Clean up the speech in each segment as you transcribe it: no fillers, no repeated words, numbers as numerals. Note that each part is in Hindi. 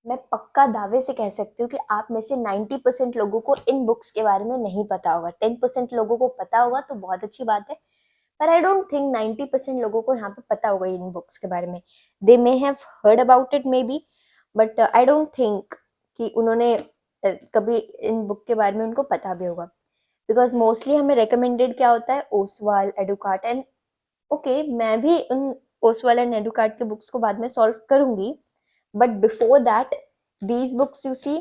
मैं पक्का दावे से कह सकती हूँ कि आप में से 90% लोगों को इन बुक्स के बारे में नहीं पता होगा। 10% लोगों को पता होगा तो बहुत अच्छी बात है, पर आई डोंट थिंक 90% लोगों को यहाँ पे पता होगा इन बुक्स के बारे में। They may have heard about it maybe, but I don't think कि उन्होंने कभी इन बुक के बारे में उनको पता भी होगा, बिकॉज मोस्टली हमें रिकमेंडेड क्या होता है, ओसवाल, एडुकार्ट एंड ओके, मैं भी उन ओसवाल एंड एडुकार्ट के बुक्स को बाद में सॉल्व करूंगी, but before that these books you see,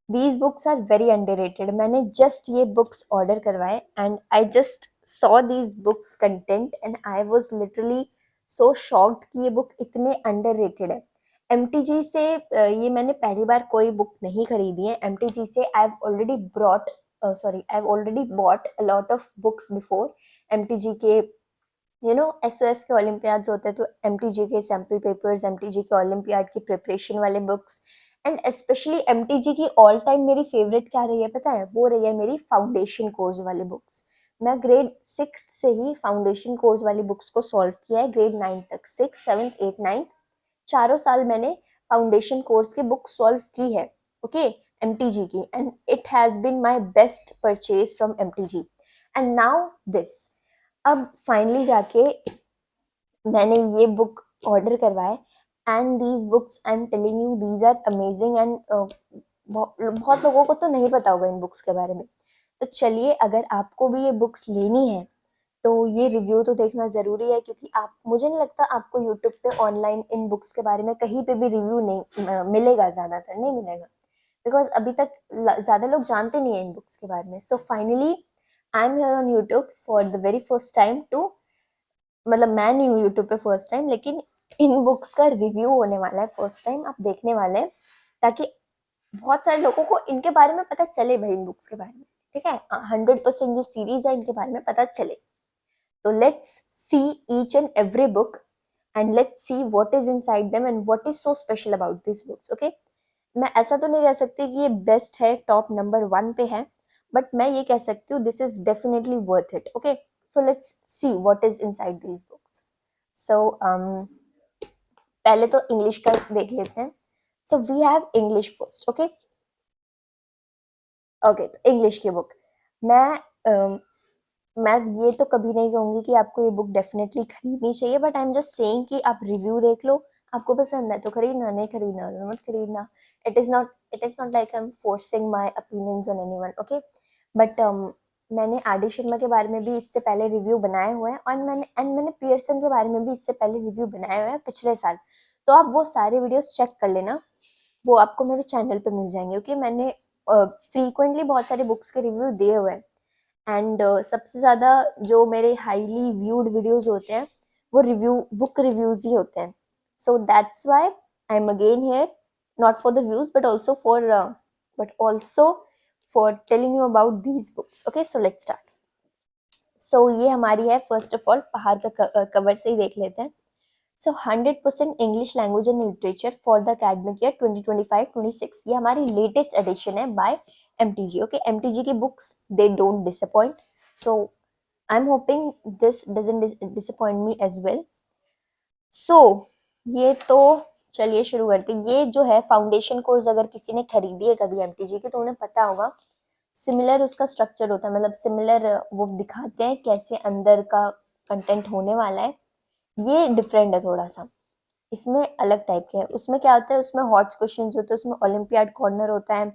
these books are very underrated. मैंने just ये books order करवाए and I just saw these books content and I was literally so shocked कि ये book इतने underrated है। MTG से ये मैंने पहली बार कोई book नहीं खरीदी है। MTG से I've already I've already bought a lot of books before। MTG के SOF के ओलंपियाड्स होते हैं तो MTG के सैम्पल पेपर्स, MTG के ओलंपियाड की प्रिपरेशन वाले बुक्स एंड स्पेशली MTG की ऑल टाइम मेरी फेवरेट क्या रही है पता है, वो रही है मेरी फाउंडेशन कोर्स वाली बुक्स। मैं ग्रेड 6 से ही फाउंडेशन कोर्स वाली बुक्स को सॉल्व किया है, ग्रेड 9 तक, 6, 7, 8, 9 चारों साल मैंने फाउंडेशन कोर्स की बुक सॉल्व की है, ओके, MTG की, and it has been my best purchase from MTG and now this. अब फाइनली जाके मैंने ये बुक ऑर्डर करवाए and these books I am telling you these are amazing and बहुत लोगों को तो नहीं पता होगा इन बुक्स के बारे में। तो चलिए, अगर आपको भी ये बुक्स लेनी है तो ये रिव्यू तो देखना ज़रूरी है, क्योंकि आप, मुझे नहीं लगता आपको यूट्यूब पे ऑनलाइन इन बुक्स के बारे में कहीं पे भी रिव्यू नहीं मिलेगा, ज़्यादातर नहीं मिलेगा, बिकॉज अभी तक ज़्यादा लोग जानते नहीं हैं इन बुक्स के बारे में। So finally I am here on YouTube for the very first time too, मतलब मैं नहीं हूँ यूट्यूब पे फर्स्ट टाइम, लेकिन इन बुक्स का रिव्यू होने वाला है फर्स्ट टाइम, आप देखने वाले हैं, ताकि बहुत सारे लोगों को इनके बारे में पता चले भाई, इन बुक्स के बारे में, ठीक है, 100% जो सीरीज है इनके बारे में पता चले। तो let's see each and every book and let's see what is inside them and what is so special about this books, okay. मैं ऐसा तो नहीं कह सकती कि ये बेस्ट है, टॉप नंबर 1 पे है, बट मैं ये कह सकती हूँ this is definitely worth it, okay. So let's see what is inside these books. So पहले तो इंग्लिश का देख लेते हैं। So we have English first, okay. Okay, तो इंग्लिश की बुक, मैं ये तो कभी नहीं कहूंगी कि आपको ये बुक डेफिनेटली खरीदनी चाहिए, but I am just saying कि आप रिव्यू देख लो, आपको पसंद है तो खरीदना, नहीं खरीदना तो मत खरीदना। It is not like I am forcing my opinions on anyone, okay. But मैंने आर डी शर्मा के बारे में भी इससे पहले रिव्यू बनाए हुए हैं, और मैंने पियर्सन के बारे में भी इससे पहले रिव्यू बनाए हुए हैं पिछले साल, तो आप वो सारे वीडियोस चेक कर लेना, वो आपको मेरे चैनल पे मिल जाएंगे, ओके। मैंने फ्रीक्वेंटली बहुत सारे बुक्स के रिव्यू दिए हुए हैं, एंड सबसे ज़्यादा जो मेरे हाईली व्यूड वीडियोस होते हैं वो बुक रिव्यूज ही होते हैं। So that's why I am again here, not for the views but also for telling you about these books, okay. So let's start. So ये हमारी है, फर्स्ट ऑफ ऑल पहाड़ का कवर से ही देख लेते हैं। So 100% English language and literature for the academic year 2025-26, ये हमारी लेटेस्ट एडिशन है बाय MTG, ओके। MTG की books they don't disappoint, so I am hoping this doesn't disappoint me as well. So ये तो चलिए शुरू करते हैं। ये जो है फाउंडेशन कोर्स, अगर किसी ने खरीदी है कभी MTG की तो उन्हें पता होगा, सिमिलर उसका स्ट्रक्चर होता है, मतलब सिमिलर वो दिखाते हैं कैसे अंदर का कंटेंट होने वाला है। ये डिफरेंट है थोड़ा सा, इसमें अलग टाइप के है। उसमें क्या होता है, उसमें हॉट क्वेश्चन होते हैं, उसमें ओलंपियाड कॉर्नर होता है,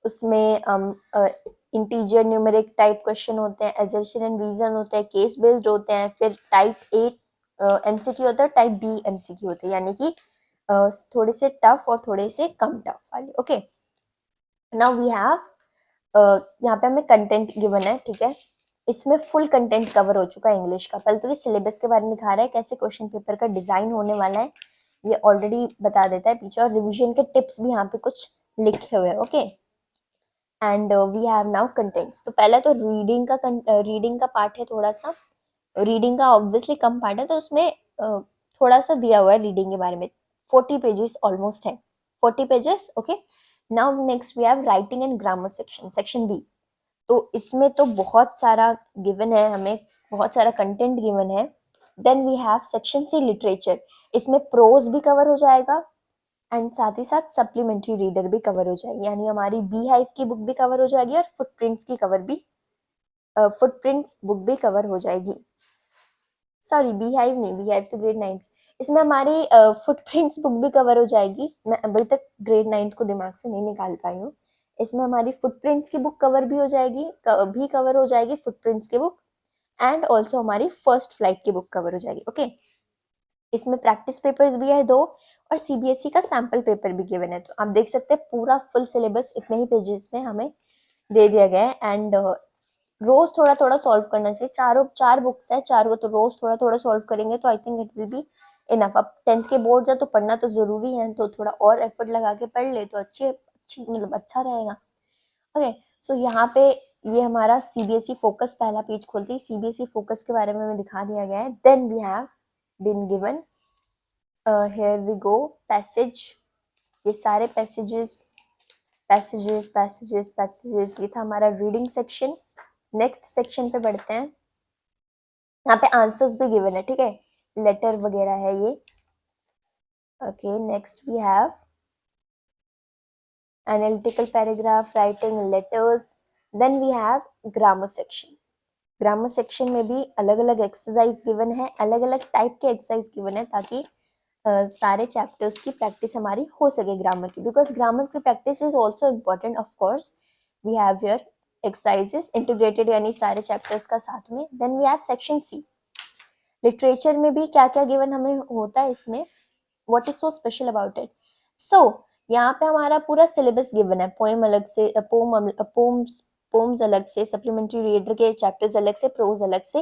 उसमें इंटीजर न्यूमेरिक टाइप क्वेश्चन होते हैं, एजर्शन एंड रीजन होते हैं, केस बेस्ड होते हैं, फिर टाइप 8 MCQ होता है, टाइप B MCQ होते हैं, यानी कि थोड़े से टफ और थोड़े से कम टफ वाले, ओके। नाउ वी हैव, यहाँ पे हमें कंटेंट गिवन है, ठीक है। इसमें फुल कंटेंट कवर हो चुका है इंग्लिश का। पहले तो ये सिलेबस के बारे में दिखा रहा है, कैसे क्वेश्चन पेपर का डिजाइन होने वाला है, ये ऑलरेडी बता देता है पीछे, और रिवीजन के टिप्स भी यहाँ पे कुछ लिखे हुए हैं, okay. And we have now contents. तो पहले तो रीडिंग का पार्ट है, थोड़ा सा रीडिंग का ऑब्वियसली कम पार्ट है, तो उसमें थोड़ा सा दिया हुआ है रीडिंग के बारे में, 40 पेजेस ऑलमोस्ट है, 40 pages, okay. Now next we have writing and grammar section, section B। तो इसमें तो बहुत सारा गिवन है हमें, बहुत सारा कंटेंट गिवन है। Then we have section C literature, इसमें प्रोज भी कवर हो जाएगा, एंड साथ ही साथ सप्लीमेंट्री रीडर भी कवर हो जाएगी, यानी हमारी बी हाइव की बुक भी कवर हो जाएगी और फुटप्रिंट्स की फुटप्रिंट्स बुक भी कवर हो जाएगी। सॉरी, बी हाइव नहीं, बी हाइव तो ग्रेड 9। इसमें हमारी फुटप्रिंट्स बुक भी कवर हो जाएगी। मैं अभी तक ग्रेड 9 को दिमाग से नहीं निकाल पाई हूँ। इसमें हमारी फुटप्रिंट्स की बुक कवर भी हो जाएगी, भी कवर हो जाएगी फुटप्रिंट्स की बुक, एंड ऑल्सो हमारी फर्स्ट फ्लाइट की बुक कवर हो जाएगी। ओके, इसमें प्रैक्टिस पेपर्स भी है 2 और सीबीएसई का सैम्पल पेपर भी गिवन है। तो आप देख सकते हैं पूरा फुल सिलेबस इतने ही पेजेस में हमें दे दिया गया है। एंड रोज थोड़ा थोड़ा सॉल्व करना चाहिए। चार बुक्स है, चार को तो रोज थोड़ा थोड़ा सॉल्व करेंगे तो I think it will be enough. अब 10th के बोर्ड है तो पढ़ना तो जरूरी है, तो थोड़ा और एफर्ट लगा के पढ़ ले तो अच्छी अच्छी मतलब अच्छा रहेगा। ओके, सो यहाँ पे ये हमारा सीबीएसई फोकस पहला पेज खोलते ही सीबीएसई फोकस के बारे में हमें दिखा दिया गया है। Then we have been given, here we go, passage. ये सारे पैसेजेस पैसेजेस पैसेजेस पैसेजेस, ये था हमारा रीडिंग सेक्शन। नेक्स्ट सेक्शन पे बढ़ते हैं। यहाँ पे आंसर्स भी गिवन है, ठीक है, लेटर वगैरह है ये। Okay, next we have analytical paragraph, writing letters. Then we have grammar section. Grammar section में भी अलग अलग एक्सरसाइज गिवन है, अलग अलग टाइप के एक्सरसाइज गिवन है, ताकि सारे चैप्टर्स की प्रैक्टिस हमारी हो सके ग्रामर की, बिकॉज ग्रामर की practice is also important. Of course we have here exercises integrated, यानी सारे चैप्टर्स का साथ में। Then we have section C. Literature में भी क्या क्या गिवन हमें होता है इसमें, what is so special about it. So यहाँ पे हमारा पूरा सिलेबस गिवन है, पोएम अलग से, पोम्स अलग से, सप्लीमेंट्री रीडर के चैप्टर्स अलग से, प्रोज अलग से,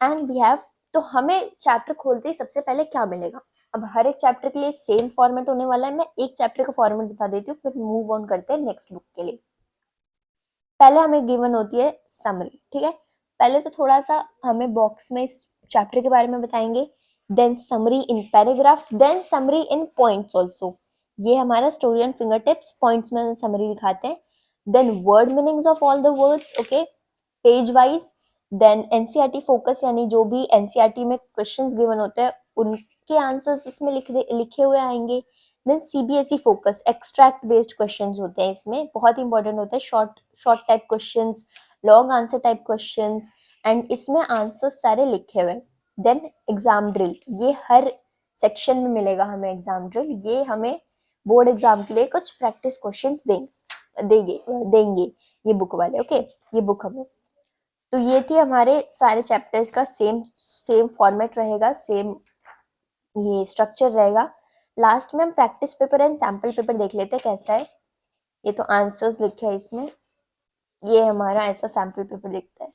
एंड वी हैव। तो हमें चैप्टर खोलते ही सबसे पहले क्या मिलेगा, अब हर एक चैप्टर के लिए सेम फॉर्मेट होने वाला है। मैं एक चैप्टर का फॉर्मेट बता देती हूँ, फिर मूव ऑन करते हैं नेक्स्ट बुक के लिए। पहले हमें गिवन होती है समरी, ठीक है। पहले तो थोड़ा सा हमें बॉक्स में इस चैप्टर के बारे में बताएंगे, then summary in paragraph, then summary in points also. ये हमारा story and finger tips, points में समरी दिखाते हैं। Then word meanings of all the words, okay, page wise. Then NCERT focus, यानी जो भी एनसीईआरटी में क्वेश्चंस गिवन होते हैं उनके आंसर्स इसमें लिखे हुए आएंगे। Then CBSE focus, extract based questions होते हैं इसमें, बहुत इंपॉर्टेंट होते हैं, short type questions, long answer type questions, and इसमें आंसर्स सारे लिखे हुए। देन एग्जाम ड्रिल, ये हर सेक्शन में मिलेगा हमें एग्जाम ड्रिल, ये हमें बोर्ड एग्जाम के लिए कुछ प्रैक्टिस क्वेश्चंस देंगे ये बुक वाले। ओके, ये बुक हमें, तो ये थी हमारे सारे चैप्टर्स का सेम फॉर्मेट रहेगा, सेम ये स्ट्रक्चर रहेगा। लास्ट में हम practice paper and sample paper देख लेते हैं कैसा है। ये तो आंसर्स लिखे हैं इसमें, ये हमारा ऐसा सैम्पल पेपर दिखता है,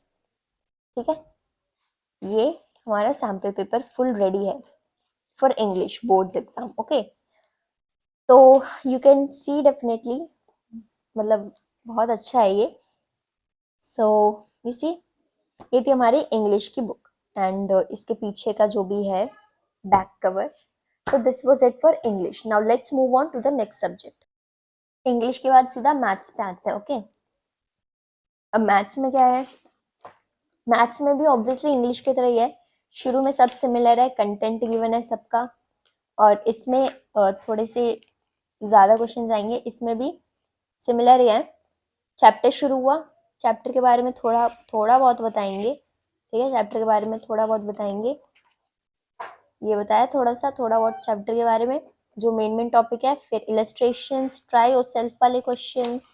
ठीक है। ये हमारा सैम्पल पेपर फुल रेडी है for English boards exam. Okay, तो यू कैन सी डेफिनेटली, मतलब बहुत अच्छा है ये। सो यू सी, ये थी हमारी इंग्लिश की बुक, एंड इसके पीछे का जो भी है back cover. So this was it for English. Now let's move on to the next subject. English के बाद सीधा मैथ्स पे आते हैं। ओके, अब मैथ्स में क्या है, मैथ्स में भी ऑब्वियसली इंग्लिश की तरह ही है, शुरू में सब सिमिलर है, कंटेंट गिवन है सबका, और इसमें थोड़े से ज़्यादा क्वेश्चन आएंगे, इसमें भी सिमिलर ही है। चैप्टर शुरू हुआ, चैप्टर के बारे में थोड़ा थोड़ा बहुत बताएंगे, ठीक है, चैप्टर के बारे में थोड़ा बहुत बताएंगे, ये बताया थोड़ा बहुत चैप्टर के बारे में, जो मेन टॉपिक है। फिर इलस्ट्रेशंस, ट्राई और सेल्फ वाले क्वेश्चंस,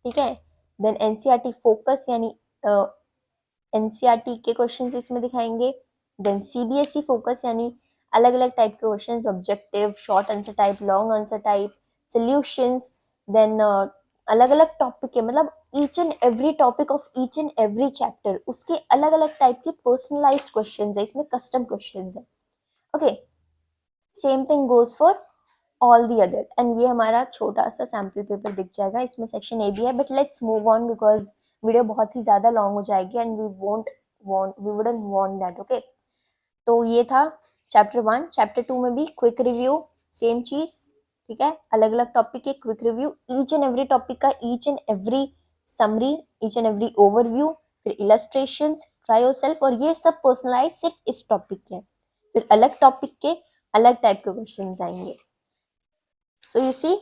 ठीक है। देन एनसीईआरटी फोकस, यानी एनसीईआरटी के क्वेश्चंस इसमें दिखाएंगे। देन सीबीएसई फोकस, यानी अलग अलग टाइप के questions, objective, short answer type, long answer type, solutions. Then अलग अलग टॉपिक के, मतलब each and every topic of each and every chapter, उसके अलग अलग टाइप के पर्सनलाइज्ड क्वेश्चंस है इसमें, कस्टम क्वेश्चंस है। Okay, same thing goes for all the other. And ये हमारा छोटा सा सैम्पल पेपर दिख जाएगा, इसमें सेक्शन ए भी है, but let's move on because video बहुत ही ज़्यादा लॉन्ग हो जाएगी and we wouldn't want that. Okay, तो ये था चैप्टर 1। चैप्टर 2 में भी क्विक रिव्यू, सेम चीज़, ठीक है, अलग अलग टॉपिक के quick review, each and every topic का each and every summary, each and every overview, फिर इलस्ट्रेशंस, ट्राई योरसेल्फ, और ये सब पर्सनलाइज सिर्फ इस टॉपिक के। फिर अलग टॉपिक के अलग टाइप के क्वेश्चन आएंगे। सो यू सी,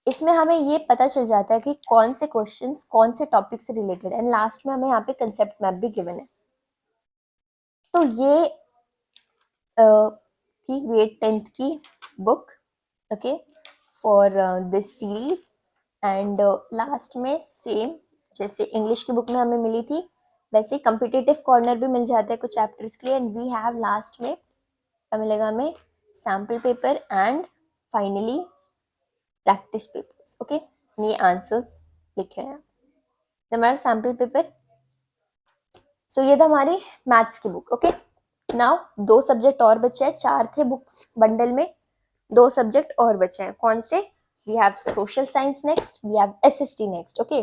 इसमें हमें ये पता चल जाता है कि कौन से क्वेश्चंस कौन से टॉपिक से रिलेटेड है, एंड लास्ट में हमें यहाँ पे कंसेप्ट मैप भी गिवन है। तो ये थी ग्रेड 10th की book, okay, for this series. And last में सेम जैसे इंग्लिश की बुक में हमें मिली थी, वैसे कम्पिटिटिव कॉर्नर भी मिल जाता है कुछ चैप्टर्स के लिए, एंड वी हैव लास्ट में क्या मिलेगा हमें, sample paper and finally practice papers. Okay, ये आंसर्स लिखे हैं हमारा सैम्पल पेपर। सो ये था हमारी मैथ्स की बुक। ओके, नाउ 2 सब्जेक्ट और बचे हैं, 4 थे बुक्स बंडल में, 2 सब्जेक्ट और बचे हैं। कौन से? We have social science next, we have SST next. Okay,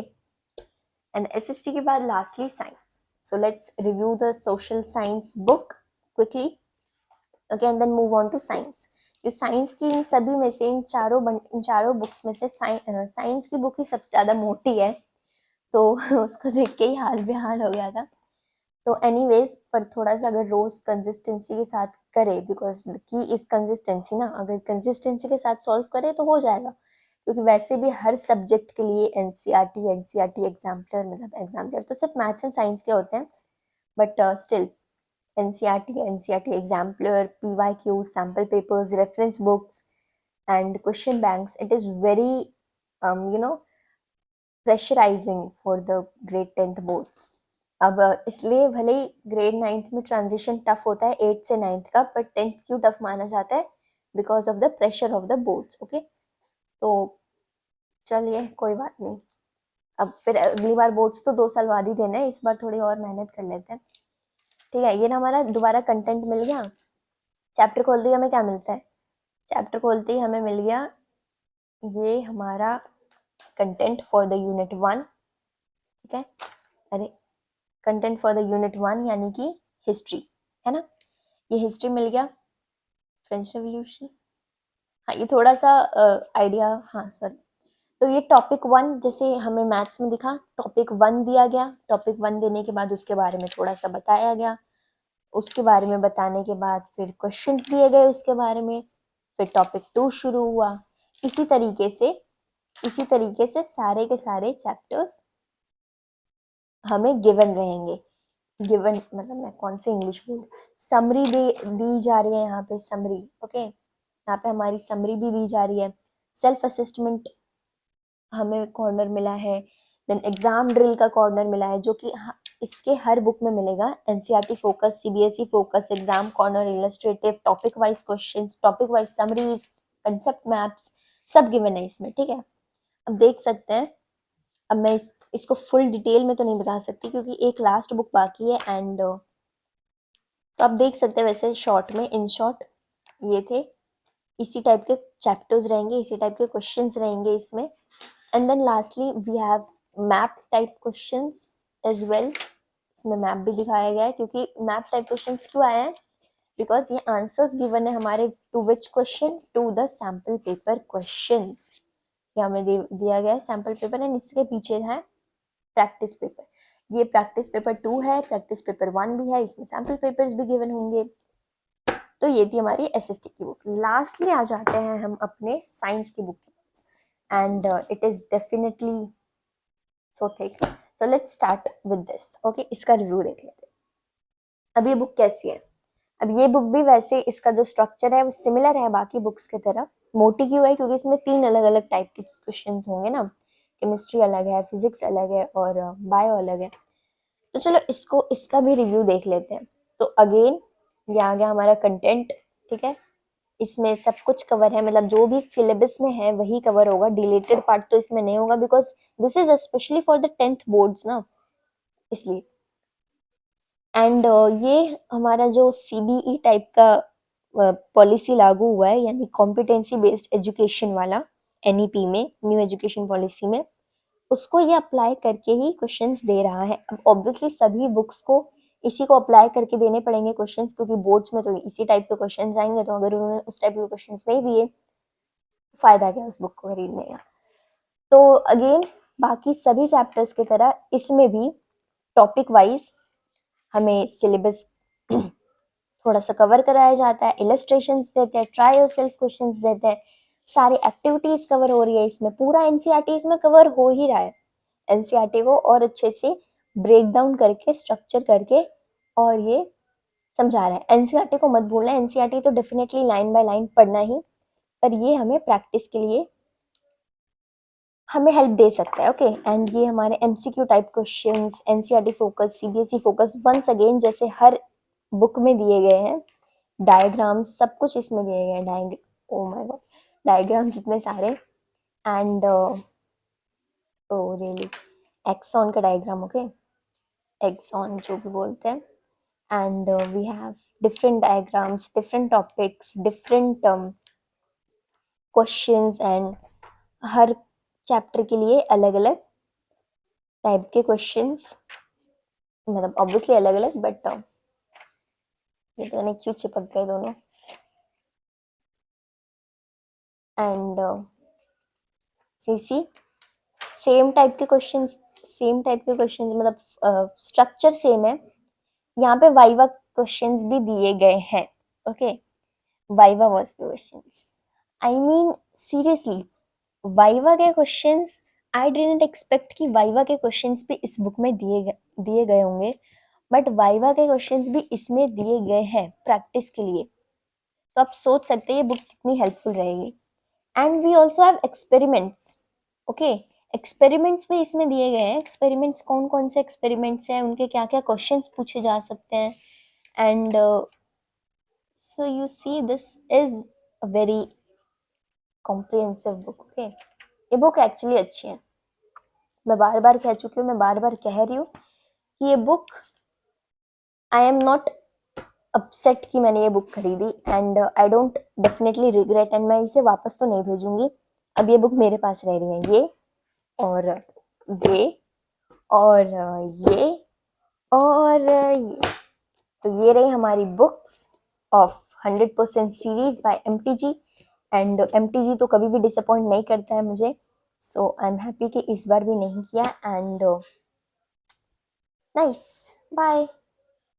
and SST के बाद lastly science. So let's review the social science book quickly, okay, and then move on to science. जो साइंस की इन सभी में से इन चारों बुक्स में से साइंस की बुक ही सबसे ज्यादा मोटी है, तो उसको देख के ही हाल बेहाल हो गया था। तो एनीवेज, पर थोड़ा सा अगर रोज कंसिस्टेंसी के साथ करे, बिकॉज की इज कंसिस्टेंसी ना, अगर कंसिस्टेंसी के साथ सॉल्व करे तो हो जाएगा, क्योंकि वैसे भी हर सब्जेक्ट के लिए एनसीईआरटी एग्जाम्पलर, मतलब एग्जाम्पलर तो सिर्फ मैथ्स एंड साइंस के होते हैं, but still NCERT exemplar, PYQ, sample papers, reference books and question banks, it is very pressurising for the grade 10th boards. अब इसलिए भले ही ग्रेड 9th में ट्रांजिशन टफ होता है 8th से 9th का, पर 10th क्यों टफ माना जाता है? Because of the pressure of the boards. Okay, तो चलिए कोई बात नहीं, अब फिर अगली बार बोर्ड्स तो 2 साल बाद ही देना है, इस बार थोड़ी और मेहनत कर लेते हैं। ठीक है, ये ना हमारा दोबारा कंटेंट मिल गया। चैप्टर खोलते ही हमें क्या मिलता है? चैप्टर खोलते ही हमें मिल गया ये हमारा कंटेंट फॉर द यूनिट 1। ठीक है, अरे कंटेंट फॉर द यूनिट 1 यानी कि हिस्ट्री, है ना, ये हिस्ट्री मिल गया। फ्रेंच रेवोल्यूशन, हाँ ये थोड़ा सा आइडिया, हाँ सॉरी। तो ये टॉपिक 1 जैसे हमें मैथ्स में दिखा, टॉपिक 1 दिया गया, टॉपिक 1 देने के बाद उसके बारे में थोड़ा सा बताया गया, उसके बारे में बताने के बाद फिर क्वेश्चंस दिए गए उसके बारे में, फिर टॉपिक 2 शुरू हुआ। इसी तरीके से सारे के सारे चैप्टर्स हमें गिवन रहेंगे। गिवन मतलब मैं कौन से इंग्लिश बोल, समरी दी जा रही है यहाँ पे, समरी। ओके, यहाँ पे हमारी समरी भी दी जा रही है। सेल्फ असेसमेंट हमें कॉर्नर मिला है, देन एग्जाम ड्रिल का कॉर्नर मिला है, जो कि इसके हर बुक में मिलेगा। NCERT focus, CBSE focus, exam corner, illustrative, topic wise questions, topic wise summaries, concept maps, सब गिवन है इसमें। ठीक है, अब देख सकते हैं, अब मैं इसको फुल डिटेल में तो नहीं बता सकती क्योंकि एक लास्ट बुक बाकी है, एंड तो आप देख सकते हैं वैसे शॉर्ट में, इन शॉर्ट ये थे, इसी टाइप के चैप्टर्स रहेंगे, इसी टाइप के क्वेश्चंस रहेंगे इसमें। And then lastly we have map type questions as well. इसमें मैप भी दिखाया गया है, क्योंकि मैप टाइप क्वेश्चंस क्यों आए हैं? बिकॉज ये आंसर्स गिवन है हमारे to which question, to the sample paper questions. ये हमें दिया गया है सैम्पल पेपर, एंड इसके पीछे है प्रैक्टिस पेपर। ये प्रैक्टिस पेपर 2 है, प्रैक्टिस पेपर 1 भी है, इसमें सैम्पल पेपर्स भी गिवन होंगे। तो ये थी हमारी एसएसटी की बुक। लास्टली आ जाते हैं हम अपने साइंस की बुक के पास, and it is definitely so thick. So let's start with this. Okay, इसका रिव्यू देख लेते हैं। अब ये बुक कैसी है? अब ये बुक भी वैसे, इसका जो स्ट्रक्चर है वो सिमिलर है बाकी बुक्स की तरह। मोटी क्यों है? क्योंकि इसमें 3 अलग अलग टाइप के क्वेश्चंस होंगे ना, केमिस्ट्री अलग है, फिजिक्स अलग है, और बायो अलग है। तो चलो इसका भी रिव्यू देख लेते हैं। तो अगेन ये आ गया हमारा कंटेंट। ठीक है, इसमें सब कुछ कवर है, मतलब जो भी सिलेबस में है वही कवर होगा, डिलीटेड पार्ट तो इसमें नहीं होगा, because this is specially for the 10th boards ना, इसलिए। एंड ये हमारा जो सीबीई टाइप का पॉलिसी लागू हुआ है, यानी कॉम्पिटेंसी बेस्ड एजुकेशन वाला, एनईपी में, न्यू एजुकेशन पॉलिसी में, उसको ये अप्लाई करके ही क्वेश्चंस दे रहा है। अब ऑब्वियसली सभी बुक्स को इसी को अप्लाई करके देने पड़ेंगे क्वेश्चंस, क्योंकि बोर्ड्स में तो इसी टाइप के क्वेश्चंस आएंगे, तो अगर उन्होंने उस टाइप के क्वेश्चंस नहीं दिए, फायदा क्या उस बुक को खरीदने का? तो अगेन बाकी सभी चैप्टर्स की तरह इसमें भी टॉपिक वाइज हमें सिलेबस थोड़ा सा कवर कराया जाता है, इलस्ट्रेशंस देते हैं, ट्राई योरसेल्फ क्वेश्चंस देते हैं, सारी एक्टिविटीज कवर हो रही है इसमें, पूरा एनसीईआरटी इसमें कवर हो ही रहा है। एनसीईआरटी को और अच्छे से ब्रेक डाउन करके, स्ट्रक्चर करके और ये समझा रहा है। एनसीईआरटी को मत भूलना, एनसीईआरटी तो डेफिनेटली लाइन बाय लाइन पढ़ना ही, पर ये हमें प्रैक्टिस के लिए हमें हेल्प दे सकता है। ओके, एंड ये हमारे MCQ type questions, NCERT focus, CBSE focus, once again जैसे हर बुक में दिए गए हैं, डायग्राम्स सब कुछ इसमें दिए गए हैं। ओ माय गॉड, डायग्राम्स इतने सारे, एंड ओ रियली एक्सॉन का डायग्राम, ओके, एक्सॉन जो भी बोलते हैं, and we have different diagrams, different topics, different questions, and हर चैप्टर के लिए अलग अलग टाइप के क्वेश्चंस, मतलब ऑब्वियसली अलग अलग, बट ये पता नहीं क्यों चिपक गए दोनों। एंड सी सेम टाइप के क्वेश्चंस, मतलब स्ट्रक्चर सेम है। यहाँ पे वाइवा क्वेश्चंस भी दिए गए हैं। ओके, वाइवा वर्स के questions, I mean seriously viva के क्वेश्चंस, आई डिडंट एक्सपेक्ट कि वाइवा के क्वेश्चंस भी इस बुक में दिए गए होंगे, बट वाइवा के क्वेश्चंस भी इसमें दिए गए हैं प्रैक्टिस के लिए। तो आप सोच सकते हैं ये बुक कितनी हेल्पफुल रहेगी। And we also have experiments. Okay, experiments भी इसमें दिए गए हैं। एक्सपेरिमेंट्स कौन कौन से एक्सपेरिमेंट्स हैं, उनके क्या क्या क्वेश्चंस पूछे जा सकते हैं, and so you see this is a very comprehensive book. Okay, ये बुक एक्चुअली अच्छी है। मैं बार बार कह चुकी हूँ, मैं बार बार कह रही हूँ कि ये book, I am not upset कि मैंने ये बुक खरीदी, and I don't definitely regret, and मैं इसे वापस तो नहीं भेजूंगी। अब ये बुक मेरे पास रह रही है, ये और ये और ये और ये। तो ये रही हमारी books of 100% series by MTG, and MTG तो कभी भी डिसअपॉइंट नहीं करता है मुझे, सो आई एम हैप्पी कि इस बार भी नहीं किया। And nice, bye.